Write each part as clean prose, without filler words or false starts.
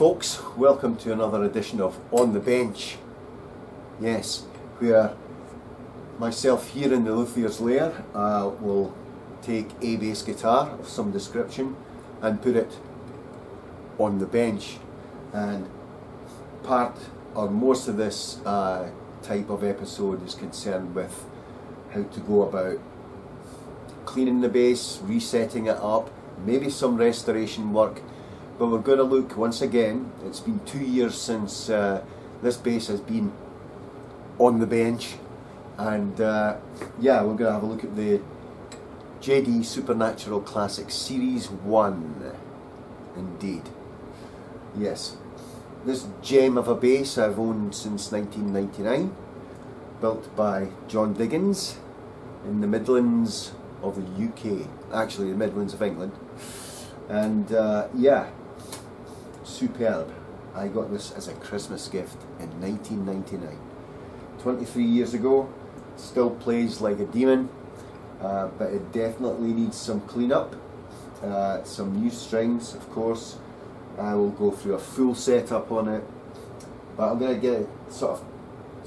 folks, welcome to another edition of On the Bench. Yes, where myself here in the Luthier's Lair will take a bass guitar of some description and put it on the bench, and part or most of this type of episode is concerned with how to go about cleaning the bass, resetting it up, maybe some restoration work. But we're going to look once again, it's been 2 years since this bass has been on the bench, and yeah, we're going to have a look at the JayDee Supernatural Classic Series 1. Indeed. Yes, this gem of a bass I've owned since 1999, built by John Diggins in the Midlands of the UK, actually the Midlands of England, and yeah, superb. I got this as a Christmas gift in 1999, 23 years ago. Still plays like a demon, but it definitely needs some cleanup, some new strings of course. I will go through a full setup on it, but I'm going to get it sort of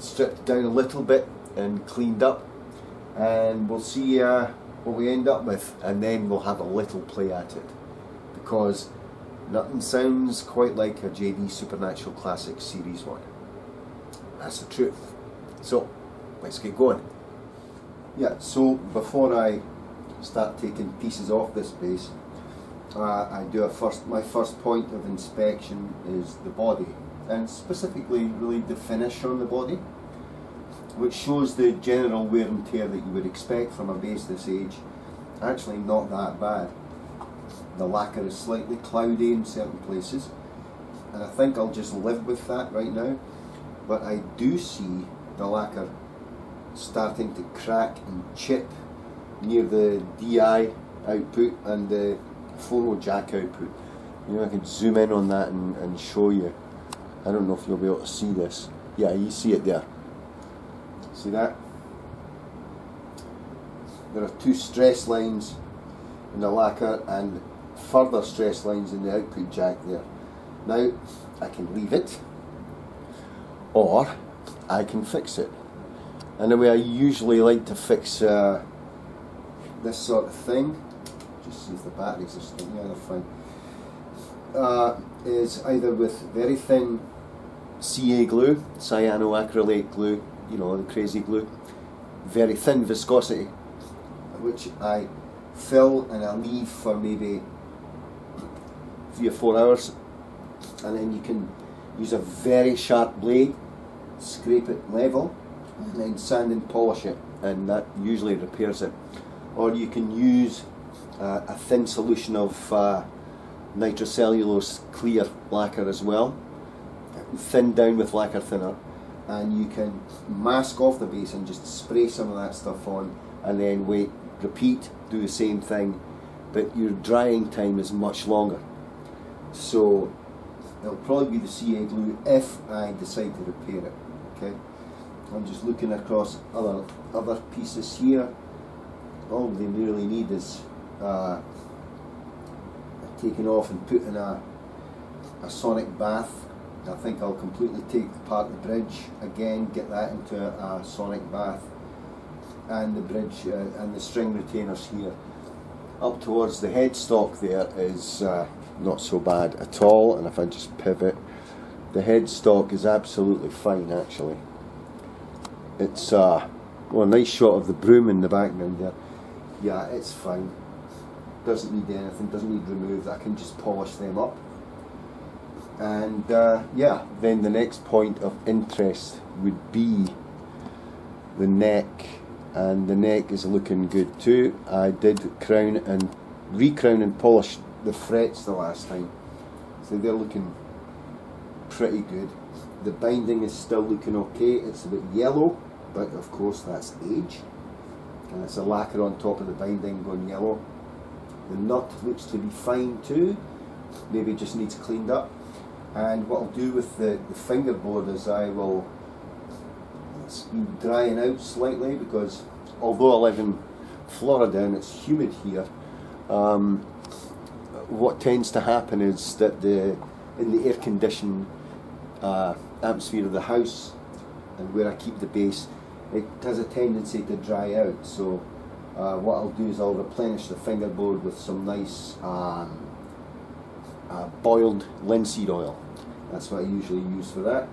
stripped down a little bit and cleaned up, and we'll see what we end up with, and then we'll have a little play at it, because nothing sounds quite like a JayDee Supernatural Classic Series 1. That's the truth. So let's get going. Yeah, so before I start taking pieces off this bass, I do my first point of inspection is the body, and specifically really the finish on the body, which shows the general wear and tear that you would expect from a bass this age. Actually not that bad. The lacquer is slightly cloudy in certain places, and I think I'll just live with that right now, but I do see the lacquer starting to crack and chip near the DI output and the phono jack output. You know, I can zoom in on that and show you. I don't know if you'll be able to see this. Yeah, you see it there. See that? There are two stress lines in the lacquer and further stress lines in the output jack there. Now, I can leave it, or I can fix it. And the way I usually like to fix this sort of thing, just see if the batteries are still, yeah, they're fine, is either with very thin CA glue, cyanoacrylate glue, you know, the crazy glue, very thin viscosity, which I fill and I leave for maybe 3 or 4 hours, and then you can use a very sharp blade, scrape it level, and then sand and polish it, and that usually repairs it. Or you can use a thin solution of nitrocellulose clear lacquer as well, thinned down with lacquer thinner, and you can mask off the bass and just spray some of that stuff on, and then wait, repeat, do the same thing, but your drying time is much longer. So it'll probably be the CA glue if I decide to repair it. Okay, I'm just looking across other pieces here. All they really need is taking off and putting a sonic bath. I think I'll completely take apart the bridge again, get that into a sonic bath, and the bridge and the string retainers here. Up towards the headstock there is not so bad at all, and if I just pivot, the headstock is absolutely fine actually. It's well, a nice shot of the broom in the background there. Yeah, it's fine. Doesn't need anything, doesn't need removed. I can just polish them up. And yeah, then the next point of interest would be the neck, and the neck is looking good too. I did recrown and polish the frets the last time, so they're looking pretty good. The binding is still looking okay. It's a bit yellow, but of course that's age, and it's a lacquer on top of the binding going yellow. The nut looks to be fine too, maybe just needs cleaned up. And what I'll do with the fingerboard is it's been drying out slightly, because although I live in Florida and it's humid here, what tends to happen is that the in the air-conditioned atmosphere of the house, and where I keep the base, it has a tendency to dry out. So what I'll do is I'll replenish the fingerboard with some nice boiled linseed oil. That's what I usually use for that,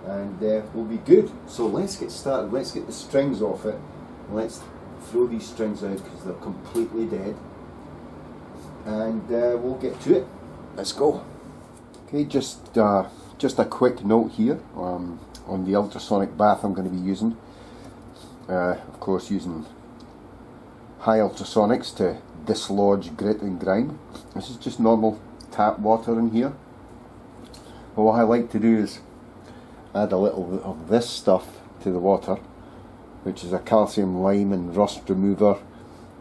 and we'll be good. So let's get started. Let's get the strings off it. Let's throw these strings out because they're completely dead, and we'll get to it. Let's go. Okay, just a quick note here on the ultrasonic bath I'm going to be using. Of course, using high ultrasonics to dislodge grit and grime. This is just normal tap water in here. But what I like to do is add a little bit of this stuff to the water, which is a calcium lime and rust remover,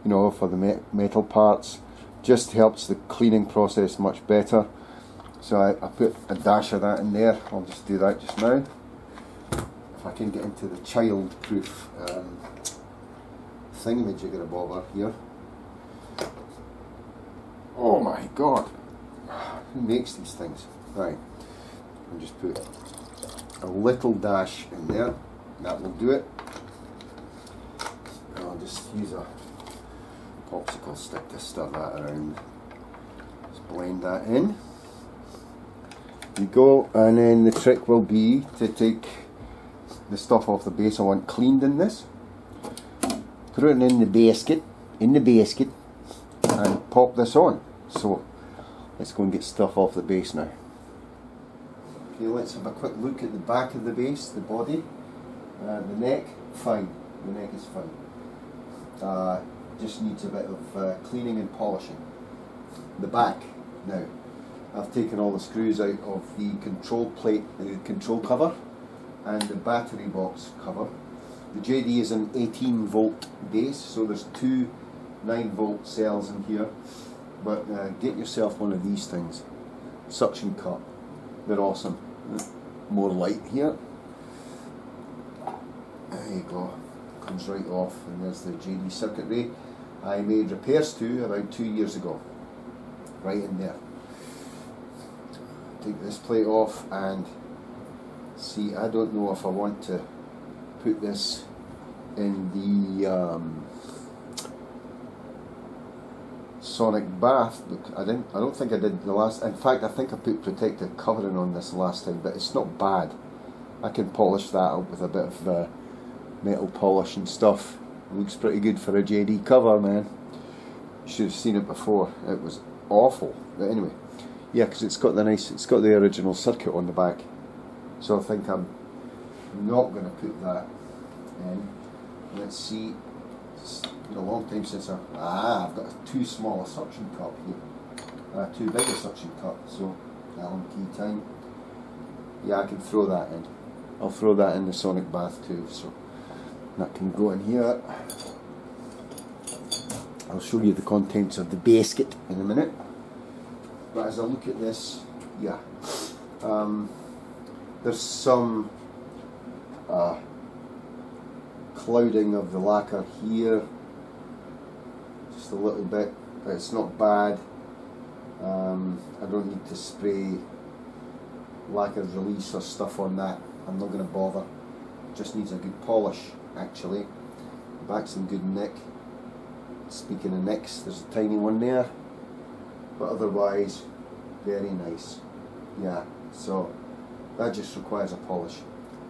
you know, for the metal parts. Just helps the cleaning process much better. So I put a dash of that in there. I'll just do that just now. If I can get into the child-proof thingamajigger-bobber here. Oh my god! Who makes these things? Right. I'll just put a little dash in there. That will do it. And I'll just use a popsicle stick to stir that around. Just blend that in. You go, and then the trick will be to take the stuff off the base I want cleaned in this, put it in the basket, and pop this on. So let's go and get stuff off the base now. Okay, let's have a quick look at the back of the base, the body, the neck. Fine, the neck is fine. Just needs a bit of cleaning and polishing. The back now. I've taken all the screws out of the control plate, the control cover, and the battery box cover. The JayDee is an 18 volt base, so there's two 9 volt cells in here. But get yourself one of these things, suction cup. They're awesome. More light here. There you go. Comes right off, and there's the JayDee circuitry I made repairs to about 2 years ago. Right in there. Take this plate off and see, I don't know if I want to put this in the sonic bath. Look, I don't think I did the last. In fact, I think I put protective covering on this last time, but it's not bad. I can polish that up with a bit of metal polish and stuff. It looks pretty good for a JayDee cover, man. You should have seen it before. It was awful, but anyway. Yeah, because it's got the original circuit on the back. So I think I'm not going to put that in. Let's see. It's been a long time since I've got too small a suction cup here. Too big a suction cup. So Allen key time. Yeah, I can throw that in. I'll throw that in the sonic bath too. So that can go in here. I'll show you the contents of the basket in a minute. But as I look at this, yeah, there's some clouding of the lacquer here, just a little bit, but it's not bad. I don't need to spray lacquer release or stuff on that. I'm not going to bother. It just needs a good polish, actually. The back's in good nick. Speaking of nicks, there's a tiny one there. But otherwise, very nice. Yeah, so that just requires a polish.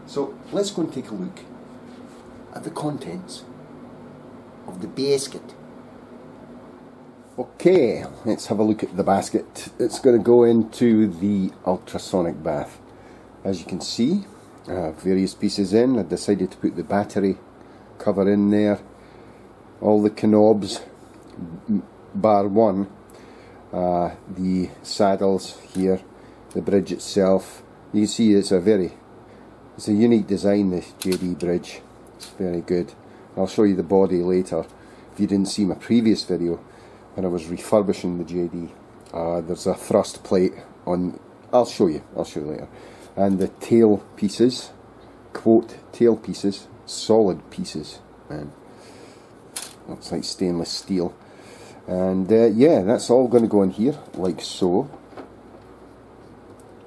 So let's go and take a look at the contents of the basket. Okay, let's have a look at the basket. It's going to go into the ultrasonic bath. As you can see, various pieces in. I decided to put the battery cover in there. All the knobs, bar one. The saddles here, the bridge itself. You can see it's a unique design, the JayDee bridge. It's very good. I'll show you the body later. If you didn't see my previous video when I was refurbishing the JayDee, there's a thrust plate on. I'll show you later. And the tail pieces, quote tail pieces, solid pieces, man. Looks like stainless steel. And yeah, that's all going to go in here, like so.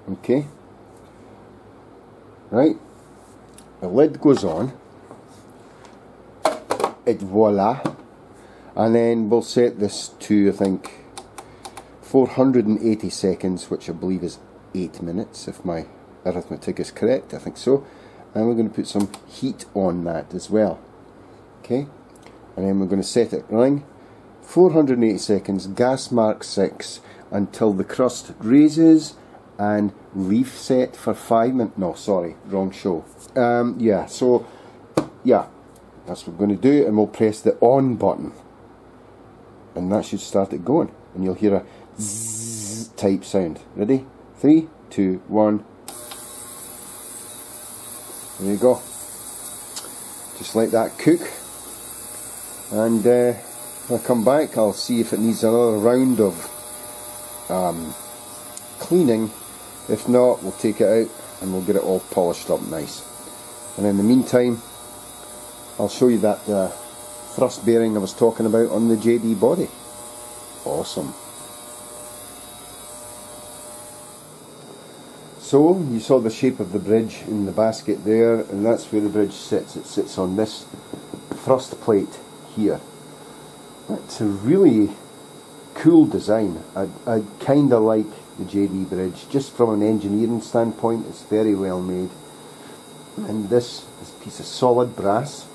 Okay. Right. The lid goes on. Et voila. And then we'll set this to, I think, 480 seconds, which I believe is 8 minutes, if my arithmetic is correct. I think so. And we're going to put some heat on that as well. Okay. And then we're going to set it running 480 seconds, gas mark 6, until the crust raises, and leaf set for 5 minutes. No, sorry, wrong show. Yeah, so, yeah, that's what we're going to do, and we'll press the on button. And that should start it going. And you'll hear a zzz type sound. Ready? 3, 2, 1. There you go. Just let that cook. And when I come back, I'll see if it needs another round of cleaning. If not, we'll take it out and we'll get it all polished up nice. And in the meantime, I'll show you that thrust bearing I was talking about on the JayDee body. Awesome. So, you saw the shape of the bridge in the basket there, and that's where the bridge sits. It sits on this thrust plate here. It's a really cool design. I kind of like the JayDee bridge, just from an engineering standpoint. It's very well made. And this is a piece of solid brass,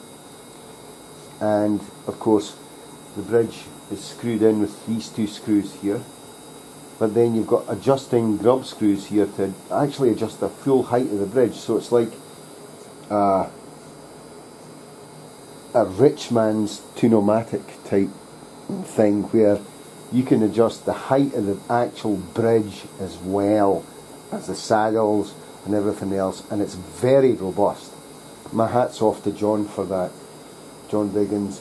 and of course the bridge is screwed in with these two screws here, but then you've got adjusting grub screws here to actually adjust the full height of the bridge. So it's like a rich man's Tunomatic type thing, where you can adjust the height of the actual bridge as well as the saddles and everything else, and it's very robust. My hat's off to John for that. John Biggins,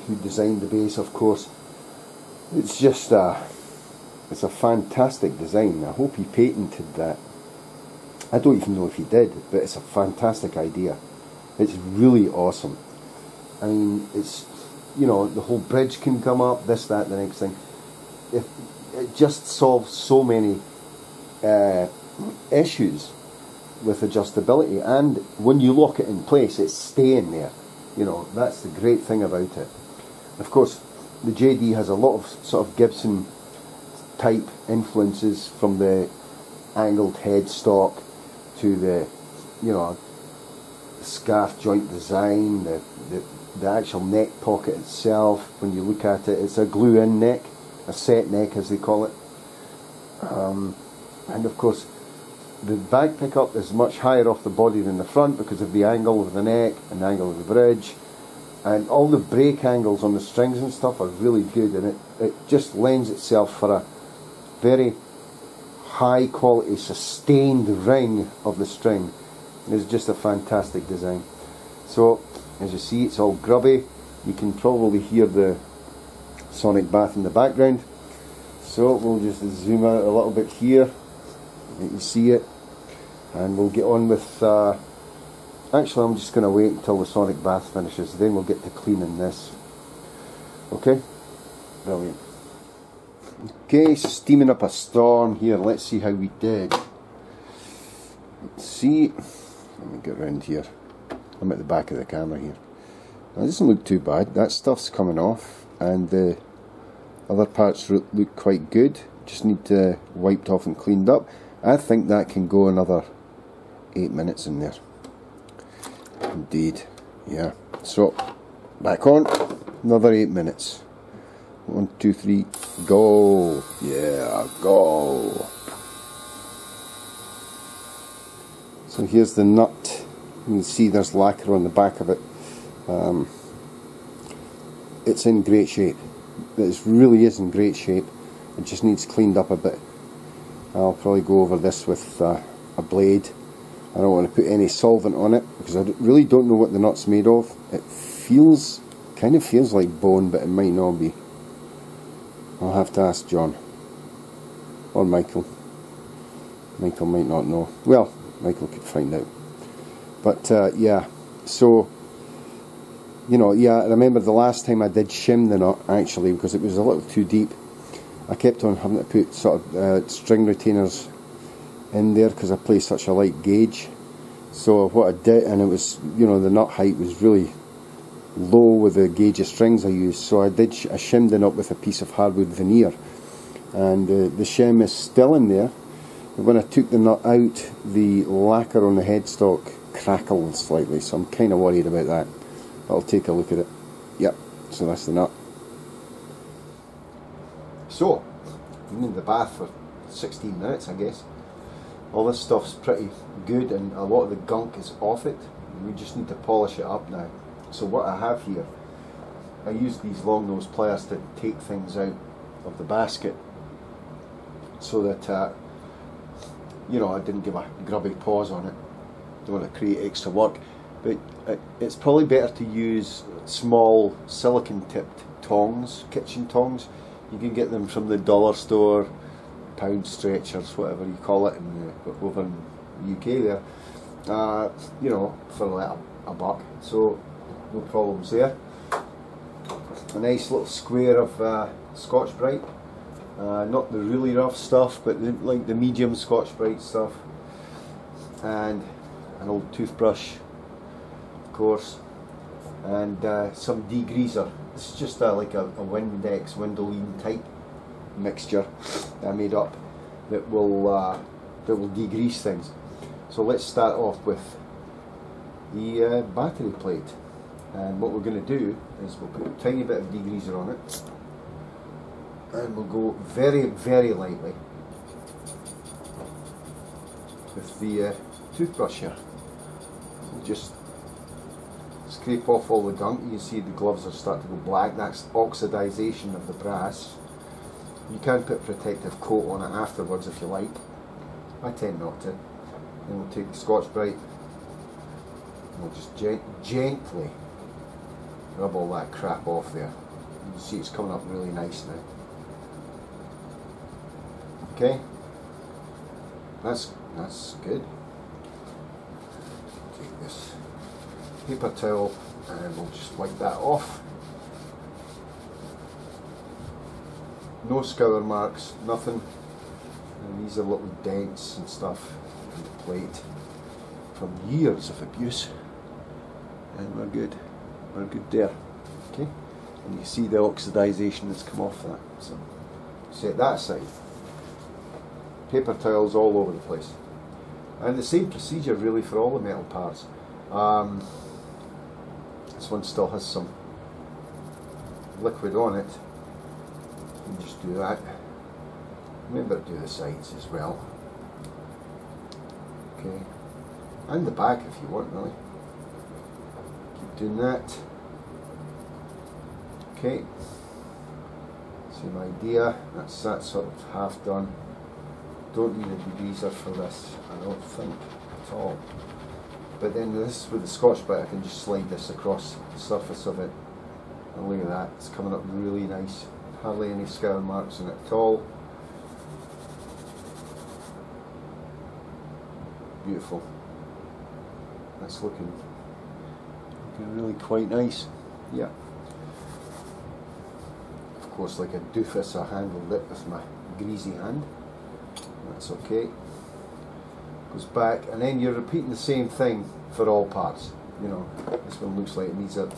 who designed the base, of course. It's just it's a fantastic design. I hope he patented that. I don't even know if he did, but it's a fantastic idea. It's really awesome. I mean, it's, you know, the whole bridge can come up, this, that, the next thing. It just solves so many issues with adjustability, and when you lock it in place, it's staying there. You know, that's the great thing about it. Of course, the JayDee has a lot of sort of Gibson type influences, from the angled headstock to the, you know, scarf joint design, the actual neck pocket itself. When you look at it, it's a glue-in neck, a set neck as they call it. And of course, the back pickup is much higher off the body than the front because of the angle of the neck and the angle of the bridge. And all the brake angles on the strings and stuff are really good, and it just lends itself for a very high quality sustained ring of the string. It's just a fantastic design. So as you see, it's all grubby. You can probably hear the sonic bath in the background. So we'll just zoom out a little bit here. You can see it, and we'll get on with actually, I'm just going to wait until the sonic bath finishes, then we'll get to cleaning this. Okay, brilliant. Okay, steaming up a storm here. Let's see how we did. Let's see. Let me get around here. I'm at the back of the camera here. That doesn't look too bad. That stuff's coming off, and the other parts look quite good. Just need to wiped off and cleaned up. I think that can go another 8 minutes in there. Indeed, yeah. So, back on, another 8 minutes. 1, 2, 3, go! Yeah, go! So here's the nut. You can see there's lacquer on the back of it. It's in great shape. It really is in great shape. It just needs cleaned up a bit. I'll probably go over this with a blade. I don't want to put any solvent on it because I really don't know what the nut's made of. It kind of feels like bone, but it might not be. I'll have to ask John or Michael. Michael might not know. Well, Michael could find out. But yeah, so, you know, yeah, I remember the last time I did shim the nut, actually, because it was a little too deep. I kept on having to put sort of string retainers in there because I play such a light gauge. So what I did, and it was, you know, the nut height was really low with the gauge of strings I used, so I shimmed it up with a piece of hardwood veneer, and the shim is still in there. But when I took the nut out, the lacquer on the headstock crackled slightly, so I'm kind of worried about that. I'll take a look at it. Yep, so that's the nut. So, been in the bath for 16 minutes, I guess. All this stuff's pretty good and a lot of the gunk is off it. We just need to polish it up now. So what I have here, I use these long nose pliers to take things out of the basket so that you know, I didn't give a grubby pause on it. Don't want to create extra work, but it's probably better to use small silicon tipped tongs, kitchen tongs. You can get them from the dollar store, pound stretchers, whatever you call it, over in the UK there, you know, for like a buck, so no problems there. A nice little square of Scotch-Brite, not the really rough stuff, but like the medium Scotch-Brite stuff, and an old toothbrush, of course, and some degreaser. This is just like a Windex, Windolene type mixture that I made up that will degrease things. So let's start off with the battery plate, and what we're going to do is we'll put a tiny bit of degreaser on it, and we'll go very, very lightly with the toothbrush here. We'll just scrape off all the gunk. You can see the gloves are starting to go black. That's oxidization of the brass. You can put protective coat on it afterwards if you like. I tend not to. Then we'll take the Scotch-Brite and we'll just gently rub all that crap off there. You can see it's coming up really nice now. Okay, that's good. Take this paper towel and we'll just wipe that off. No scour marks, nothing. And these are little dents and stuff in the plate from years of abuse. And we're good. We're good there. Okay? And you see the oxidization that's come off that. So set that aside. Paper towels all over the place. And the same procedure really for all the metal parts. This one still has some liquid on it. And just do that. Remember to do the sides as well. Okay. And the back if you want, really. Keep doing that. Okay. Same idea. That's that sort of half done. Don't need a degreaser for this, I don't think at all. But then this with the Scotch-Brite, I can just slide this across the surface of it. And look at that, it's coming up really nice. Hardly any scour marks in it at all. Beautiful. That's looking really quite nice. Yeah. Of course, like a doofus, I handled it with my greasy hand. That's okay. Goes back, and then you're repeating the same thing for all parts. You know, this one looks like it needs a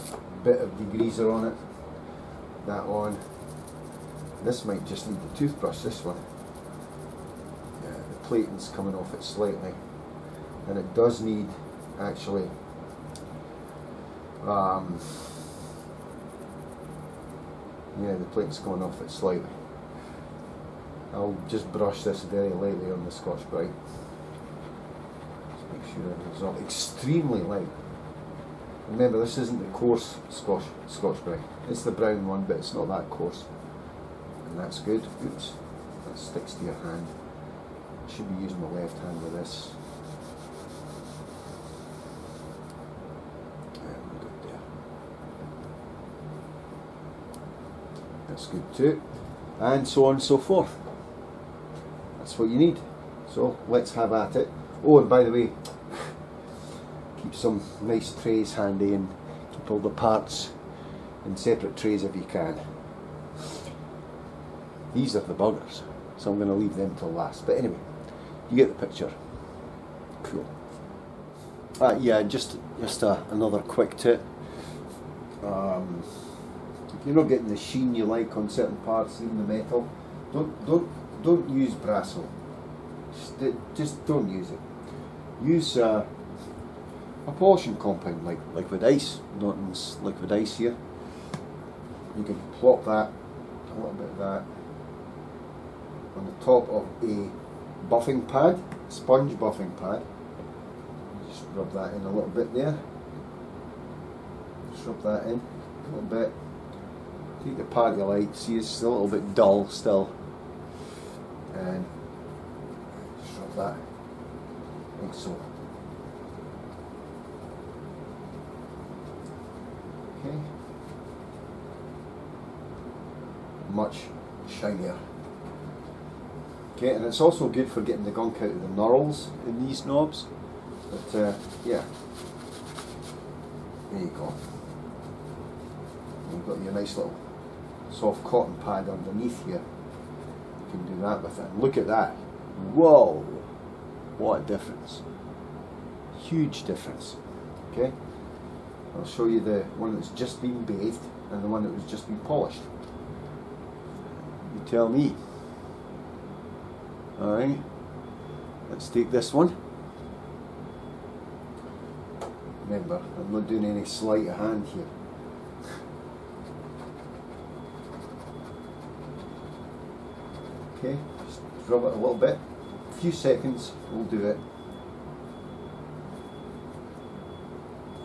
bit of degreaser on it. That one. This might just need the toothbrush, this one. Yeah, the plating's coming off it slightly. And it does need, actually, yeah, the plating's coming off it slightly. I'll just brush this very lightly on the Scotch-Brite. Just make sure everything's not extremely light. Remember, this isn't the coarse Scotch-Brite. It's the brown one, but it's not that coarse. And that's good. Oops, that sticks to your hand. I should be using my left hand with this. And good there. That's good too. And so on and so forth. That's what you need. So let's have at it. Oh, and by the way, keep some nice trays handy and keep all the parts in separate trays if you can. These are the buggers, so I'm going to leave them till last. But anyway, You get the picture. Cool. Yeah, just another quick tip. If you're not getting the sheen you like on certain parts, even the metal, don't use Brasso. Just don't use it. Use a polishing compound like liquid ice, Norton's liquid ice here. You can plop that, a little bit of that, on the top of a buffing pad, sponge buffing pad. Just rub that in a little bit there. Just rub that in a little bit. Take the part you like, see it's a little bit dull still. And just rub that like so. Okay. Much shinier. Okay, and it's also good for getting the gunk out of the knurls in these knobs. But yeah, there you go. You've got your nice little soft cotton pad underneath here. You can do that with it. And look at that. Whoa! What a difference. Huge difference. Okay? I'll show you the one that's just been bathed and the one that was just been polished. You tell me. Alright, let's take this one. Remember, I'm not doing any sleight of hand here. Okay, just rub it a little bit. A few seconds will do it.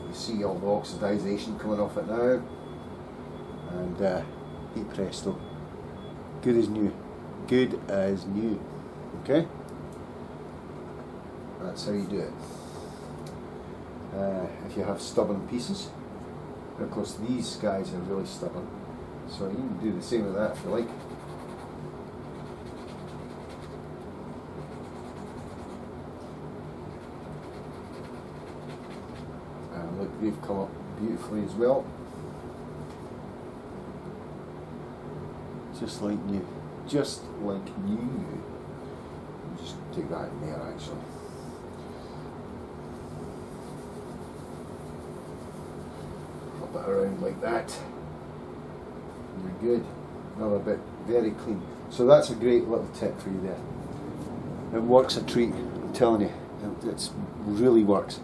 You see all the oxidization coming off it now. And hey presto. Good as new. Good as new. Okay? That's how you do it. If you have stubborn pieces, and of course these guys are really stubborn, so you can do the same with that if you like. And look, they've come up beautifully as well. Just like new. Just like new. Just take that in there actually. Flip it around like that. And you're good. Another bit, very clean. So that's a great little tip for you there. It works a treat, I'm telling you. It really works.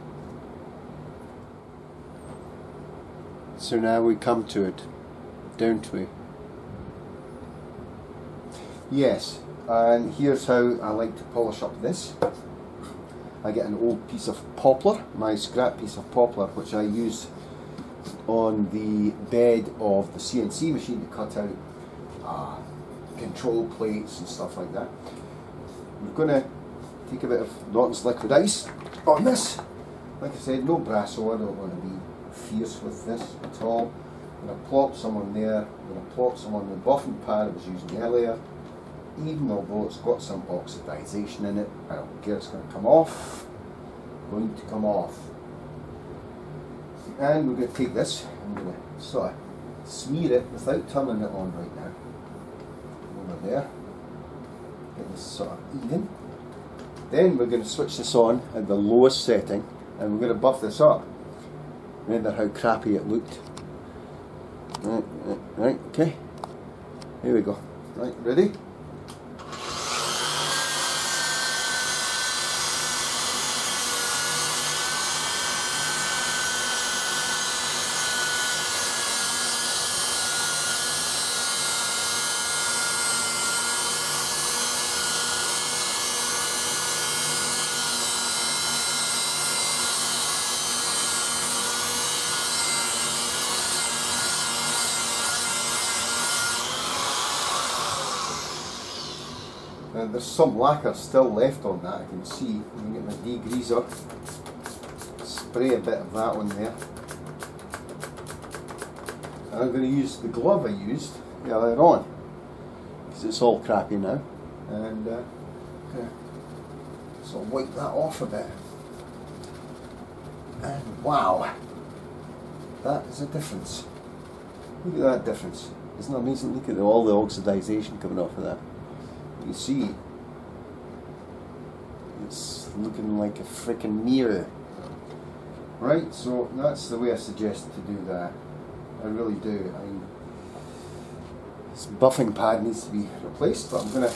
So now we come to it, don't we? Yes, and here's how I like to polish up this. I get an old piece of poplar, my scrap piece of poplar, which I use on the bed of the CNC machine to cut out control plates and stuff like that. We're going to take a bit of Norton's liquid ice on this. Like I said, no Brasso, I don't want to be fierce with this at all. I'm going to plop some on there, I'm going to plop some on the buffing pad I was using earlier. Even although it's got some oxidization in it, I don't care, it's going to come off. Going to come off. And we're going to take this, I'm going to sort of smear it without turning it on right now. Over there. Get this sort of even. Then we're going to switch this on at the lowest setting and we're going to buff this up. Remember how crappy it looked? Right, okay. Here we go. Right, ready? And there's some lacquer still left on that, I can see. I can get my degreaser, spray a bit of that on there. And I'm going to use the glove I used earlier on, because it's all crappy now. And so I'll wipe that off a bit. And wow, that is a difference. Look at that difference. Isn't that amazing? Look at all the oxidization coming off of that. You see, it's looking like a freaking mirror. Right, so that's the way I suggest to do that. I really do. This buffing pad needs to be replaced, but I'm going to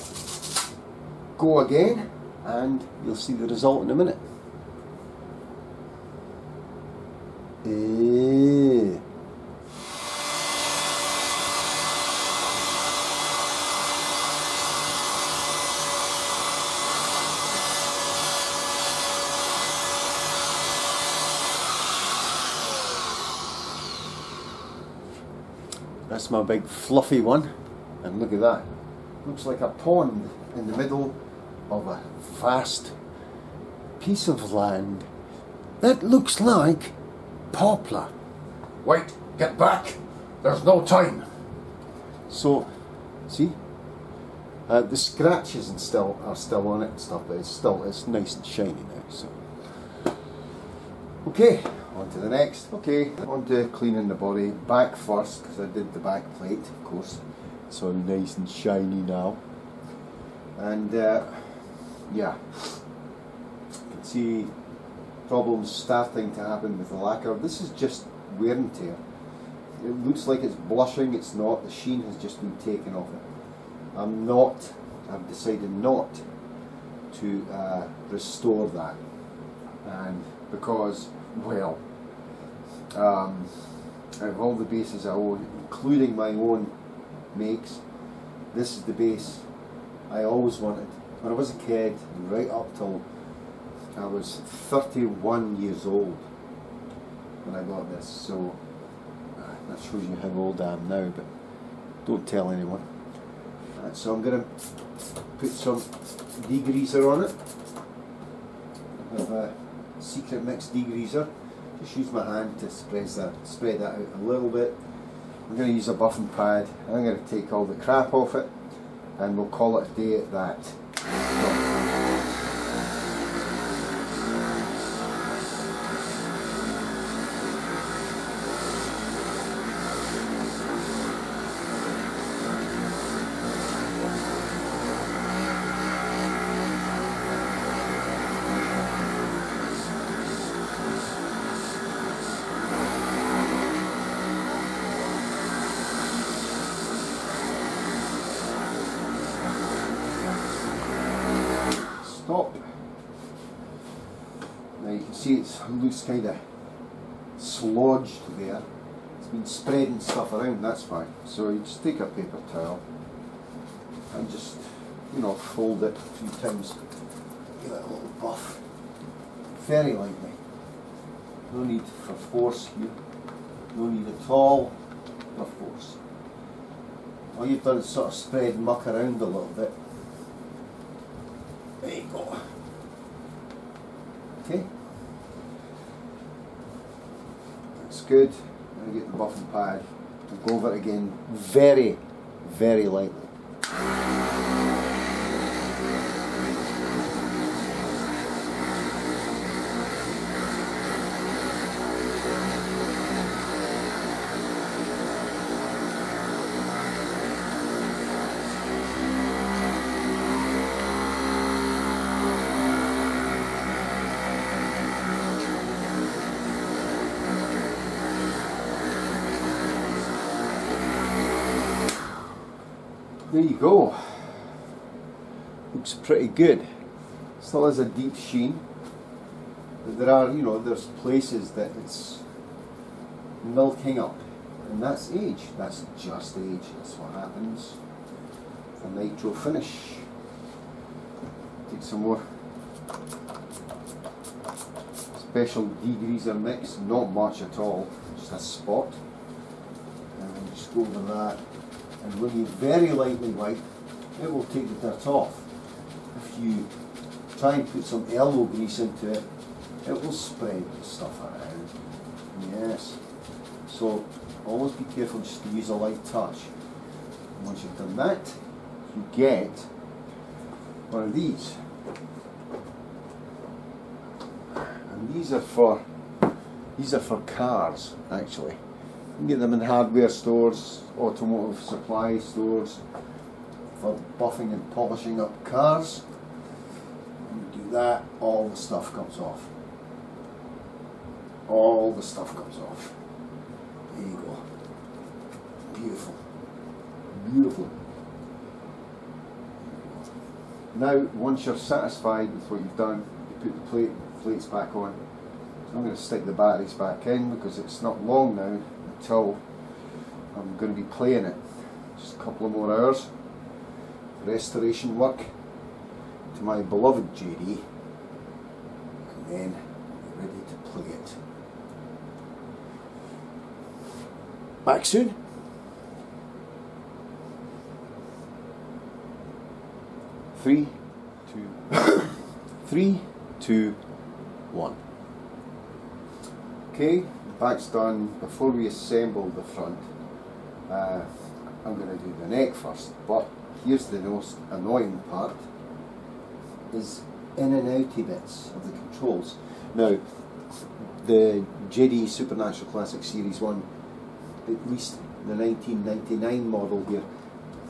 go again and you'll see the result in a minute. That's my big fluffy one, and look at that. Looks like a pond in the middle of a vast piece of land. That looks like poplar. Wait, get back! There's no time! So, see? The scratches and are still on it and stuff, but it's nice and shiny now. So, okay, on to the next. Okay, on to cleaning the body. Back first, because I did the back plate, of course. It's all nice and shiny now. And yeah, you can see problems starting to happen with the lacquer. This is just wear and tear. It looks like it's blushing, it's not. The sheen has just been taken off it. I've decided not to restore that, and because, well, out of all the bases I own, including my own makes, this is the base I always wanted. When I was a kid, right up till I was 31 years old when I got this, so that shows you how old I am now, but don't tell anyone. So I'm going to put some degreaser on it. I have a secret mix degreaser. Just use my hand to spread that out a little bit. I'm going to use a buffing pad. I'm going to take all the crap off it, and we'll call it a day at that. Stop. Now you can see it looks kind of slodged there. It's been spreading stuff around, that's fine. So you just take a paper towel and just, fold it a few times. Give it a little buff. Very lightly. No need for force here. No need at all for force. All you've done is sort of spread muck around a little bit. There you go. Okay. That's good. Now get the buffing pad and go over it again very, very lightly. There you go. Looks pretty good. Still has a deep sheen, but there are, there's places that it's milking up, and that's age. That's just age. That's what happens. The nitro finish. Take some more special degreaser mix. Not much at all. Just a spot, and then just go over that. And when you very lightly wipe, it will take the dirt off. If you try and put some elbow grease into it, it will spread the stuff around. Yes. So always be careful just to use a light touch. And once you've done that, you get one of these. And these are for cars, actually. You can get them in hardware stores, automotive supply stores, for buffing and polishing up cars. You do that, all the stuff comes off. All the stuff comes off. There you go. Beautiful. Beautiful. Now, once you're satisfied with what you've done, you put the plates back on. So I'm going to stick the batteries back in because it's not long now until I'm going to be playing it. Just a couple of more hours. Restoration work to my beloved JayDee, and then we're ready to play it. Back soon. 3, 2, 3, 2, 1. Okay, back's done. Before we assemble the front, I'm going to do the neck first, but here's the most annoying part, is in and outy bits of the controls. Now, the JayDee Supernatural Classic Series 1, at least the 1999 model here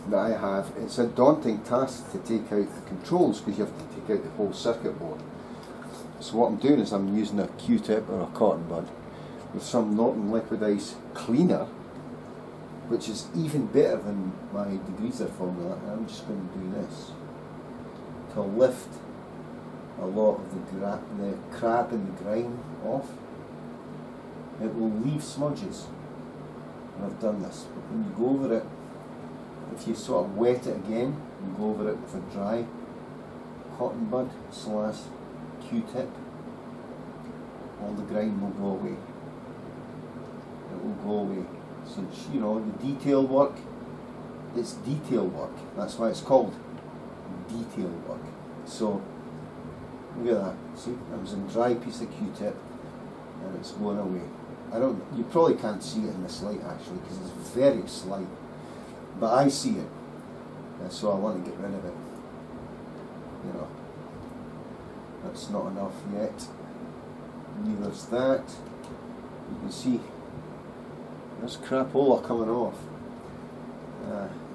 that I have, it's a daunting task to take out the controls because you have to take out the whole circuit board. So what I'm doing is I'm using a Q-tip or a cotton bud with some Norton liquid ice cleaner, which is even better than my degreaser formula, and I'm just going to do this to lift a lot of the crab and the grime off. It will leave smudges, and I've done this, but when you go over it, if you sort of wet it again and go over it with a dry cotton bud / Q-tip, all the grime will go away. It will go away. So, you know, the detail work, it's detail work. That's why it's called detail work. So, look at that. See, that was a dry piece of Q-tip and it's going away. You probably can't see it in this light actually because it's very slight. But I see it, and so I want to get rid of it. You know, that's not enough yet. Neither's that. You can see there's crapola coming off.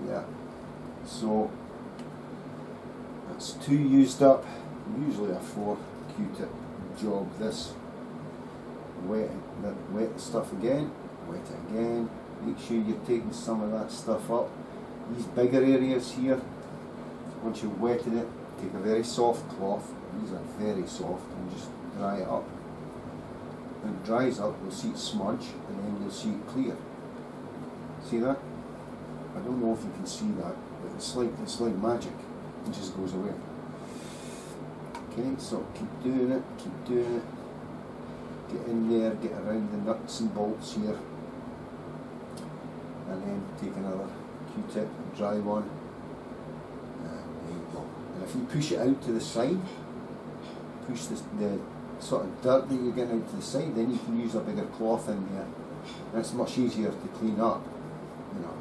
Yeah. So that's 2 used up. Usually a 4 Q-tip job. This wet the stuff again, wet it again. Make sure you're taking some of that stuff up. These bigger areas here, once you've wetted it, take a very soft cloth. These are very soft, and just dry it up. When it dries up, you'll see it smudge, and then you'll see it clear. See that? I don't know if you can see that, but it's like magic. It just goes away. Okay, so keep doing it, keep doing it. Get in there, get around the nuts and bolts here. And then take another Q-tip, dry one, and there you go. And if you push it out to the side, push the sort of dirt that you're getting out to the side, then you can use a bigger cloth in there. And it's much easier to clean up, you know.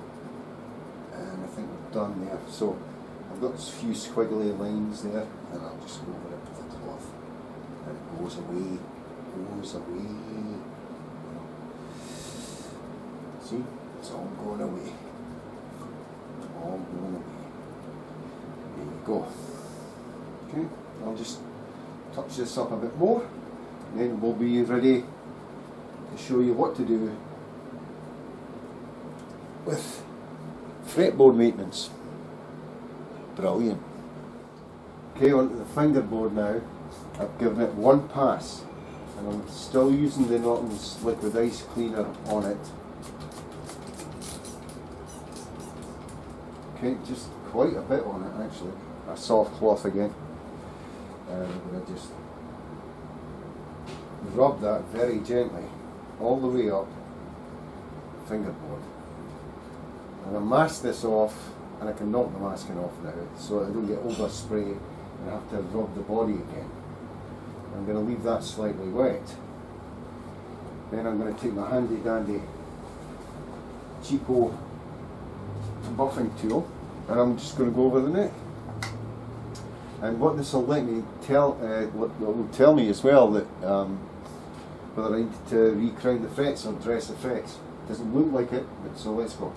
And I think we're done there. So I've got a few squiggly lines there, and I'll just go over it with a cloth. And it goes away, goes away. See? It's all going away. All going away. There you go. Okay, I'll just touch this up a bit more, and then we'll be ready to show you what to do with fretboard maintenance. Brilliant. Okay, onto the fingerboard now. I've given it 1 pass, and I'm still using the Norton's liquid ice cleaner on it. Okay, just quite a bit on it actually. A soft cloth again. And I'm going to just rub that very gently all the way up fingerboard. I'm going to mask this off, and I can knock the masking off now so I don't get overspray and have to rub the body again. I'm going to leave that slightly wet. Then I'm going to take my handy dandy cheapo buffing tool, and I'm just going to go over the neck. And what this will let me will tell me as well that whether I need to recrown the frets or dress the frets. Doesn't look like it, but so let's go.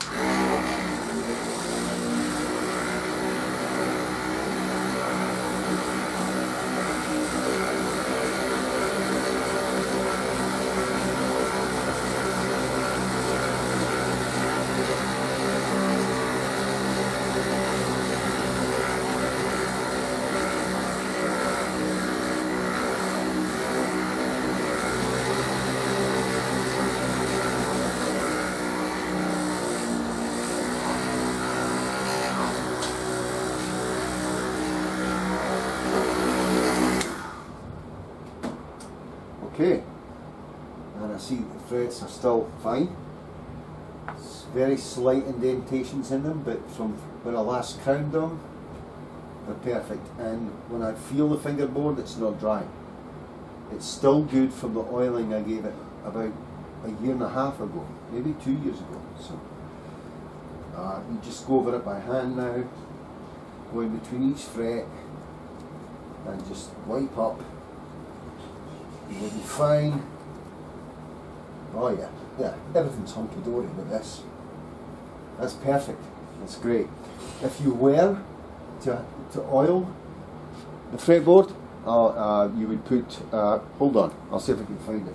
Okay, and I see the threads are still fine. It's very slight indentations in them, but from when I last crowned them, they're perfect. And when I feel the fingerboard, it's not dry. It's still good from the oiling I gave it about a year and a half ago, maybe 2 years ago. So you just go over it by hand now, go in between each fret and just wipe up. You'll be fine. Oh yeah, everything's hunky-dory with this. That's perfect, that's great. If you were to oil the fretboard, you would put, hold on, I'll see if I can find it.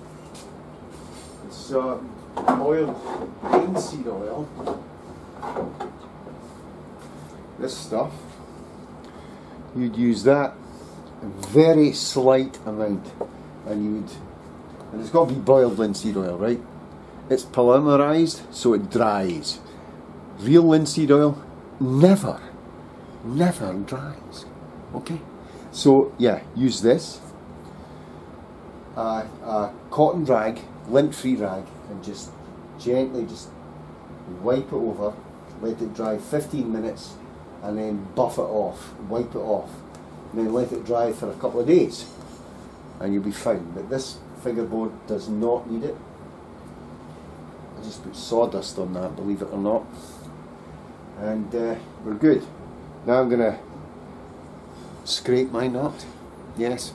It's oiled linseed oil. This stuff, you'd use that a very slight amount, and it's got to be boiled linseed oil, right? It's polymerized so it dries. Real linseed oil never dries. Okay, so yeah, use this cotton rag, lint-free rag, and just gently just wipe it over, let it dry 15 minutes, and then buff it off, wipe it off, and then let it dry for a couple of days, and you'll be fine. But this fingerboard does not need it. I just put sawdust on that, believe it or not, and we're good. Now I'm going to scrape my nut. Yes,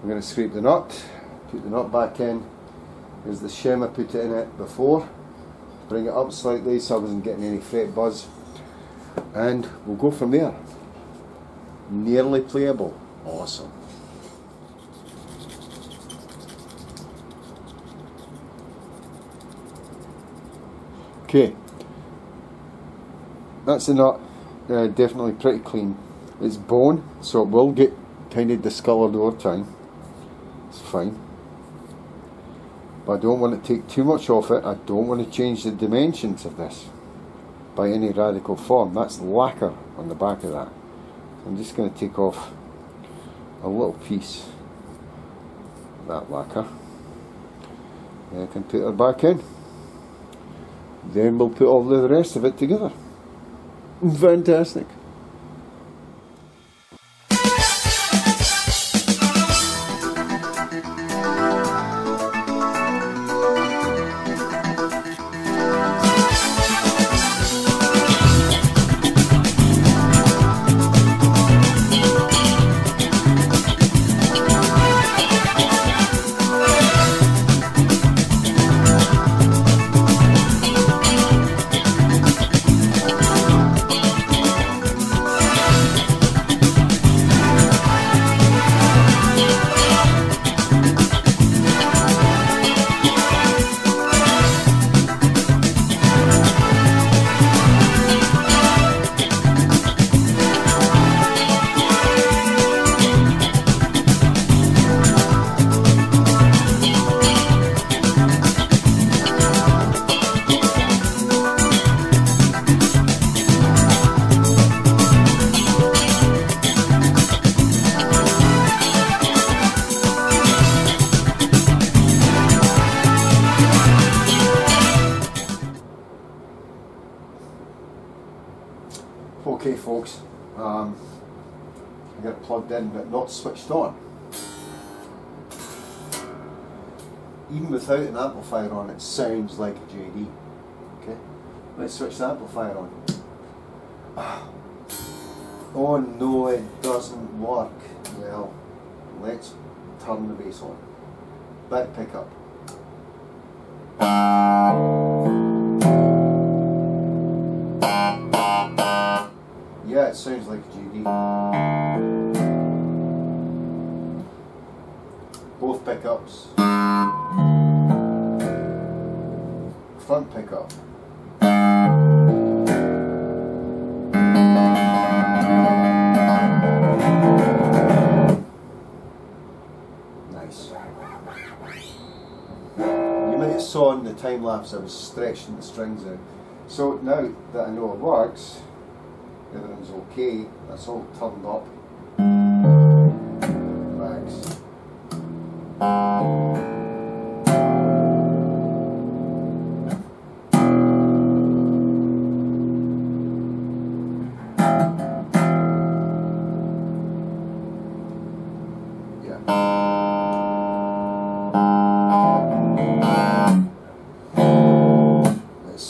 I'm going to scrape the nut, put the nut back in. Here's the shim I put it in it before. Bring it up slightly so I wasn't getting any fret buzz, and we'll go from there. Nearly playable. Awesome. Okay, that's the nut. Definitely pretty clean. It's bone, so it will get kind of discoloured over time. It's fine, but I don't want to take too much off it. I don't want to change the dimensions of this by any radical form. That's lacquer on the back of that. So I'm just going to take off a little piece of that lacquer. And I can put it back in. Then we'll put all the rest of it together. Fantastic. Okay folks, I got it plugged in but not switched on. Even without an amplifier on, it sounds like a JayDee. Okay, let's switch the amplifier on. Oh no, it doesn't work. Well, let's turn the bass on. Back pickup. Yeah, it sounds like a JayDee. Both pickups. Front pickup. Nice. You might have saw in the time lapse I was stretching the strings out. So now that I know it works, everything's okay, that's all turned up. Relax.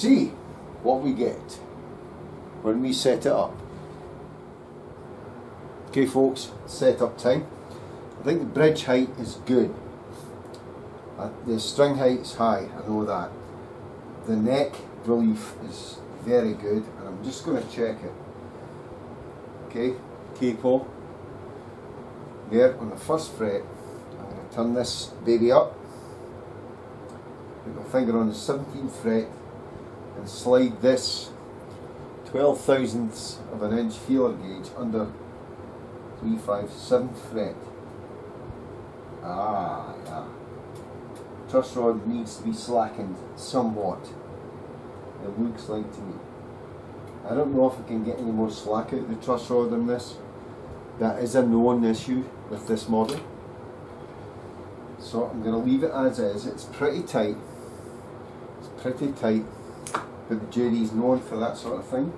see what we get when we set it up. Okay folks, set up time. I think the bridge height is good. The string height is high, I know that. The neck relief is very good, and I'm just going to check it. Okay, capo. There on the first fret, I'm going to turn this baby up. Put my finger on the 17th fret and slide this 12 thousandths of an inch feeler gauge under 3, 5, 7th fret. Ah, yeah. Truss rod needs to be slackened somewhat. It looks like to me. I don't know if I can get any more slack out of the truss rod on this. That is a known issue with this model. So I'm going to leave it as is. It's pretty tight. It's pretty tight. But the JayDee is known for that sort of thing.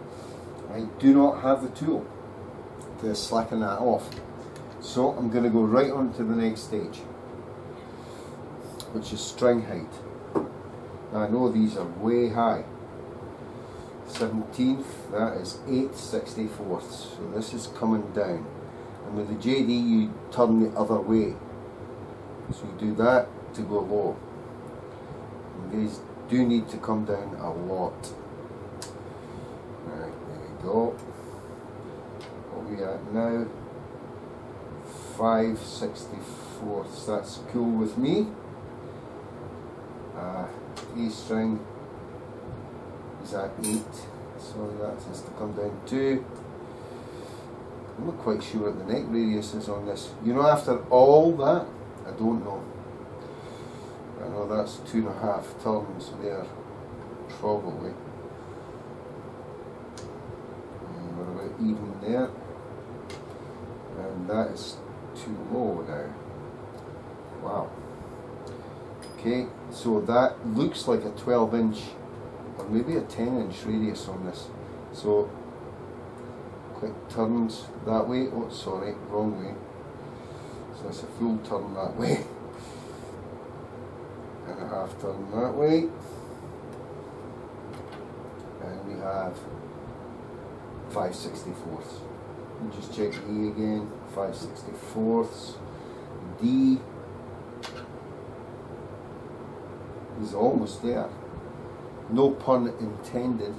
I do not have the tool to slacken that off. So I'm going to go right on to the next stage, which is string height. Now I know these are way high. 17th, that is 8/64, so this is coming down. And with the JayDee you turn the other way. So you do that to go low. And these do need to come down a lot. Right, there we go. What are we at now? 5/64, that's cool with me. E string is at 8, so that has to come down too. I'm not quite sure what the neck radius is on this. You know, after all that, I don't know. I know that's 2.5 turns there, probably. And we're about even there. And that is too low now. Wow. Okay, so that looks like a 12-inch or maybe a 10-inch radius on this. So quick turns that way. Oh, sorry, wrong way. So that's a full turn that way. And a half turn that way. And we have 5/64. Just check E again. 5/64. D is almost there. No pun intended.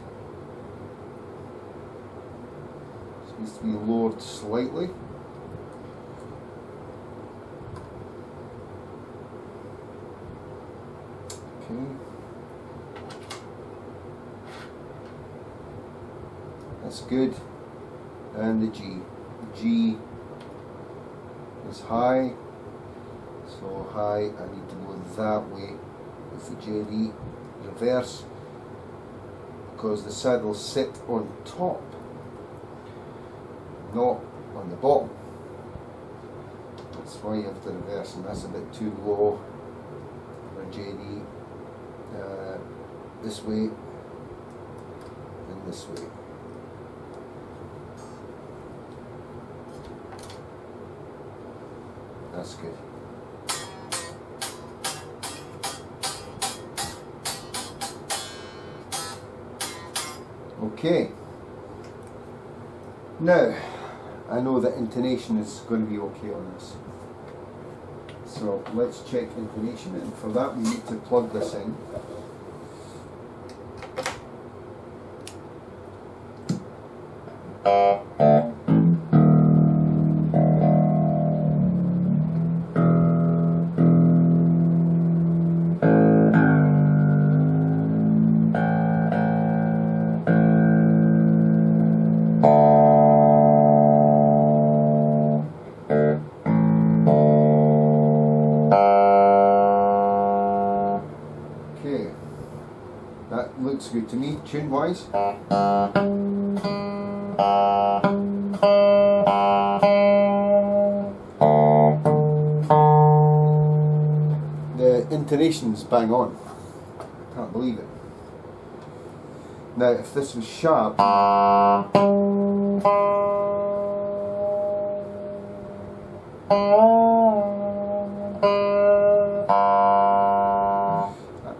This needs to be lowered slightly. Okay. That's good. And the G. G is high. So high, I need to go that way with the JayDee. Reverse, because the saddles sit on top, not on the bottom. That's why you have to reverse, and that's a bit too low for a JayDee. This way and this way. That's good. Okay, now I know that intonation is going to be okay on this, so let's check intonation, and for that we need to plug this in. Okay, that looks good to me, tune wise. The intonation's bang on. I can't believe it. Now if this was sharp,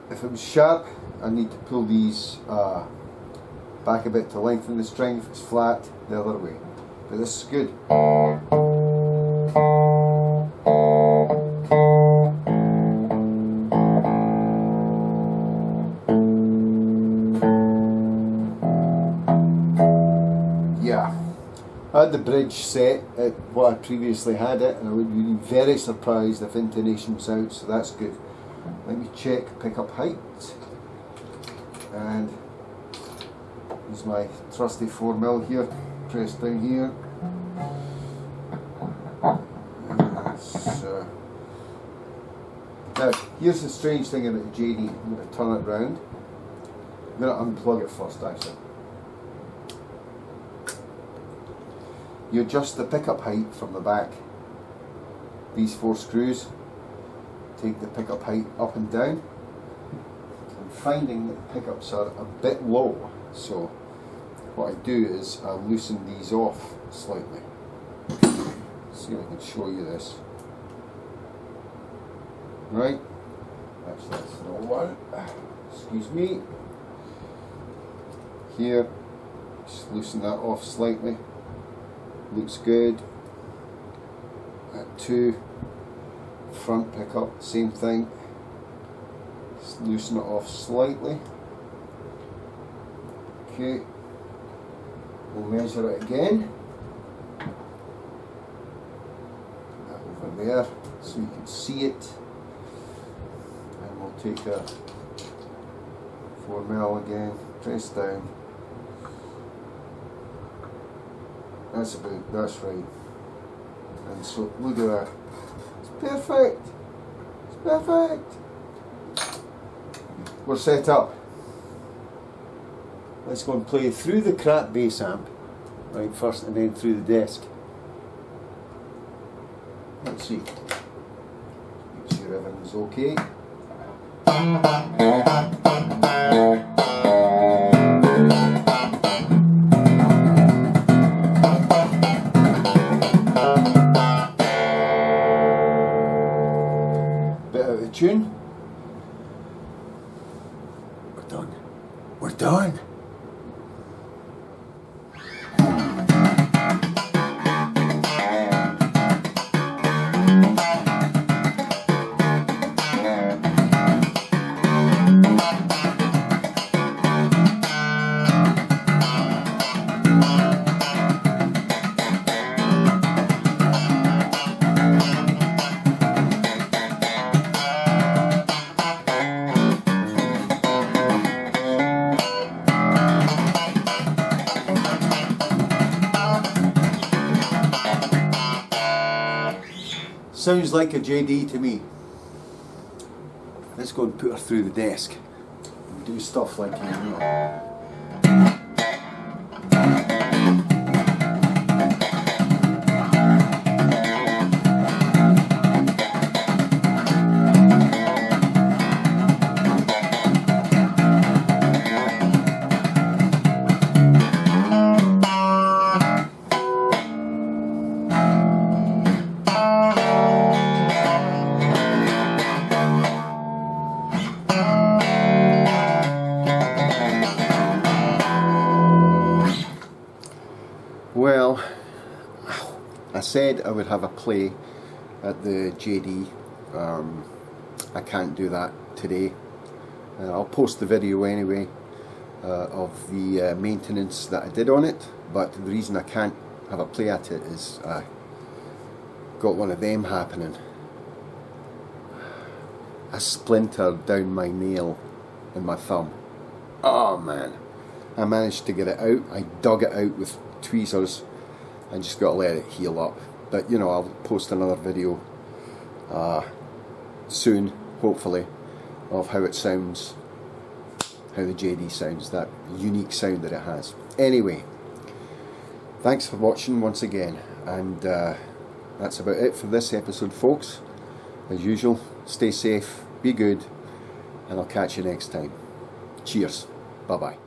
if it was sharp, I need to pull these back a bit to lengthen the string. If it's flat, the other way. But this is good. Yeah, I had the bridge set at what I previously had it, and I would be very surprised if intonation was out, so that's good. Let me check pickup height, and use my trusty 4mm here, press down here. Now, here's the strange thing about the JayDee. I'm going to turn it round. I'm going to unplug it first, actually. You adjust the pickup height from the back. These 4 screws take the pickup height up and down. I'm finding that the pickups are a bit low, so what I do is I loosen these off slightly. See if I can show you this. Right, actually that's the wrong one. Excuse me. Here, just loosen that off slightly. Looks good. At 2, front pickup, same thing. Just loosen it off slightly. Okay. We'll measure it again. That over there, so you can see it. And we'll take a 4mm again, press down. That's right. And so look at that. It's perfect. It's perfect. We're set up. Let's go and play through the crap bass amp, right, first, and then through the desk. Let's see. Make sure everything's okay. Bit out of tune. We're done. We're done. Sounds like a JayDee to me. Let's go and put her through the desk and do stuff like you know. Well, I said I would have a play at the JayDee. I can't do that today. I'll post the video anyway of the maintenance that I did on it, but the reason I can't have a play at it is I got one of them happening. I splintered down my nail in my thumb. Oh man, I managed to get it out. I dug it out with tweezers and just got to let it heal up. But you know, I'll post another video soon, hopefully, of how it sounds, how the JayDee sounds, that unique sound that it has. Anyway, thanks for watching once again, and that's about it for this episode, folks. As usual, stay safe, be good, and I'll catch you next time. Cheers, bye bye.